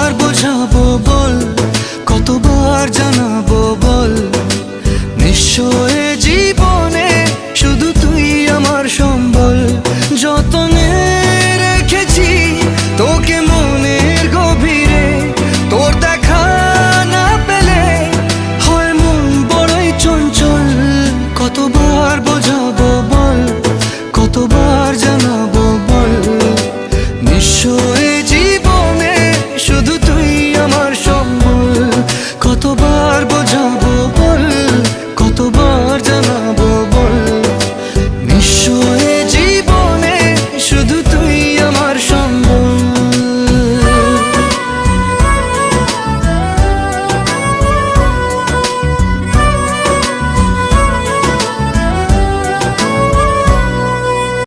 কতবার বোঝাবো বল, কতবার জানাবো বল, নিঃস্ব এ জীবনে শুধু তুই আমার সম্বল। যতনে রেখেছি তোকে মনের গভীরে, তোর দেখা না পেলে হয় মন বড়ই চঞ্চল। কতবার বোঝাবো বল, কতবার জানাবো